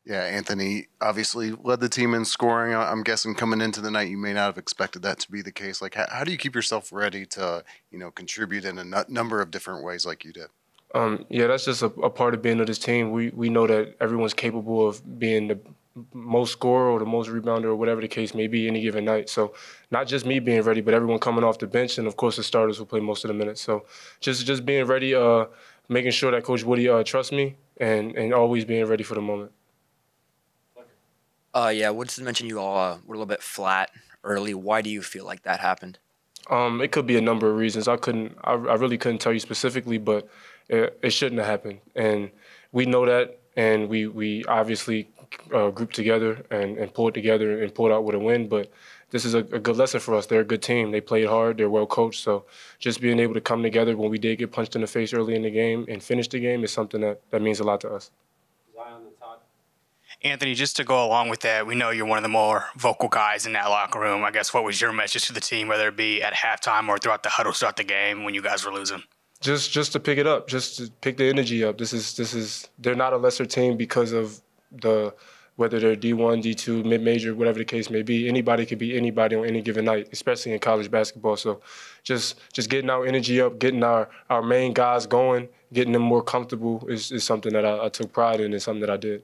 Yeah, Anthony obviously led the team in scoring. I'm guessing coming into the night, you may not have expected that to be the case. Like, how do you keep yourself ready to, contribute in a number of different ways like you did? Yeah, that's just a part of being of this team. We know that everyone's capable of being the most scorer or the most rebounder or whatever the case may be any given night. So not just me being ready, but everyone coming off the bench, and of course the starters will play most of the minutes. So just being ready, making sure that Coach Woody trusts me, and always being ready for the moment. Yeah, Woodson mentioned you all were a little bit flat early. Why do you feel like that happened? It could be a number of reasons. I really couldn't tell you specifically, but it shouldn't have happened. And we know that, and we obviously grouped together and pulled together and pulled out with a win. But this is a good lesson for us. They're a good team. They played hard. They're well coached. So just being able to come together when we did get punched in the face early in the game and finish the game is something that means a lot to us. Anthony, just to go along with that, we know you're one of the more vocal guys in that locker room. I guess what was your message to the team, whether it be at halftime or throughout the huddle to start the game when you guys were losing? Just to pick it up, just to pick the energy up. They're not a lesser team because of whether they're D1, D2, mid-major, whatever the case may be. Anybody could be anybody on any given night, especially in college basketball. So just getting our energy up, getting our main guys going, getting them more comfortable is something that I took pride in and something that I did.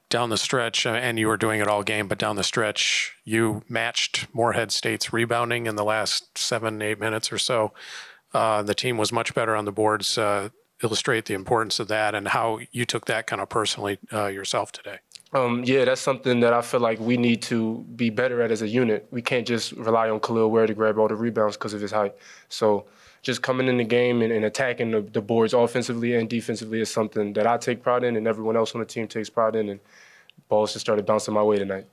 Down the stretch, and you were doing it all game, but down the stretch, you matched Morehead State's rebounding in the last 7-8 minutes or so. The team was much better on the boards. Illustrate the importance of that and how you took that kind of personally yourself today. Yeah, that's something that I feel like we need to be better at as a unit. We can't just rely on Khalil Ware to grab all the rebounds because of his height. So just coming in the game and attacking the boards offensively and defensively is something that I take pride in and everyone else on the team takes pride in, and balls just started bouncing my way tonight.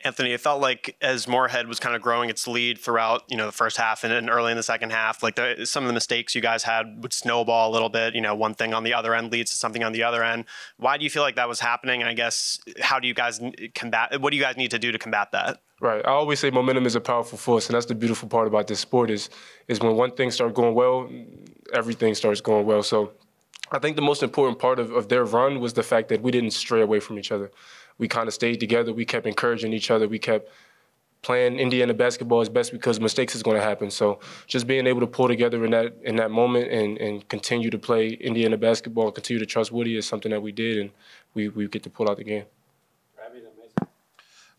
Anthony, it felt like as Morehead was kind of growing its lead throughout, the first half and early in the second half, like some of the mistakes you guys had would snowball a little bit. One thing on the other end leads to something on the other end. Why do you feel like that was happening? And I guess, how do you guys what do you guys need to do to combat that? Right. I always say momentum is a powerful force, and that's the beautiful part about this sport is when one thing starts going well, everything starts going well. So I think the most important part of their run was the fact that we didn't stray away from each other. We kind of stayed together. We kept encouraging each other. We kept playing Indiana basketball as best because mistakes is going to happen. So just being able to pull together in that moment and continue to play Indiana basketball and continue to trust Woody is something that we did, and we get to pull out the game.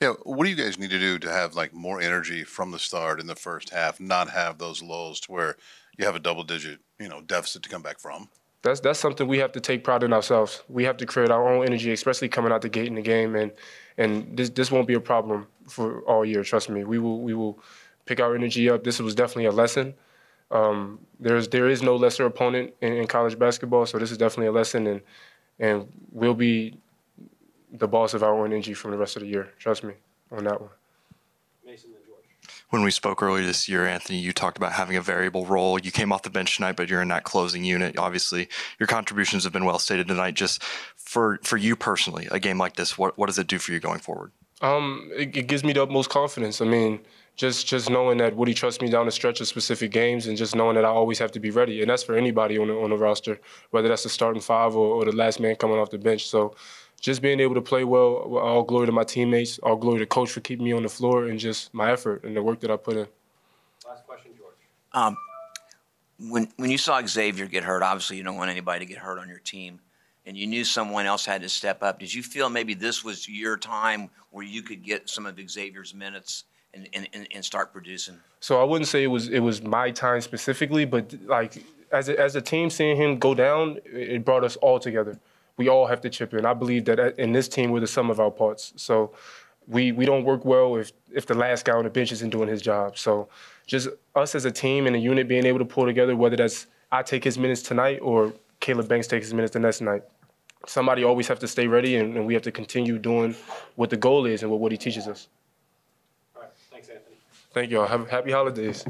Yeah, what do you guys need to do to have more energy from the start in the first half, not have those lows to where you have a double-digit, deficit to come back from? That's something we have to take pride in ourselves. We have to create our own energy, especially coming out the gate in the game, and this won't be a problem for all year. Trust me, we will pick our energy up. This was definitely a lesson. There is no lesser opponent in college basketball, so this is definitely a lesson, and we'll be the boss of our own energy from the rest of the year. Trust me on that one. When we spoke earlier this year, Anthony, you talked about having a variable role. You came off the bench tonight, but you're in that closing unit. Obviously, your contributions have been well stated tonight. Just for you personally, a game like this, what does it do for you going forward? It gives me the utmost confidence. I mean, just knowing that Woody trusts me down the stretch of specific games, and just knowing that I always have to be ready. And that's for anybody on the roster, whether that's the starting five or the last man coming off the bench. So just being able to play well, all glory to my teammates, all glory to coach for keeping me on the floor, and just my effort and the work that I put in. Last question, George. When you saw Xavier get hurt, obviously you don't want anybody to get hurt on your team, and you knew someone else had to step up. Did you feel maybe this was your time where you could get some of Xavier's minutes and start producing? So I wouldn't say it was my time specifically, but as a team, seeing him go down, it brought us all together. We all have to chip in. I believe that in this team, we're the sum of our parts. So we don't work well if the last guy on the bench isn't doing his job. So just us as a team and a unit being able to pull together, whether that's I take his minutes tonight or Caleb Banks takes his minutes the next night. Somebody always have to stay ready, and we have to continue doing what the goal is and what he teaches us. All right. Thanks, Anthony. Thank you all. Happy holidays.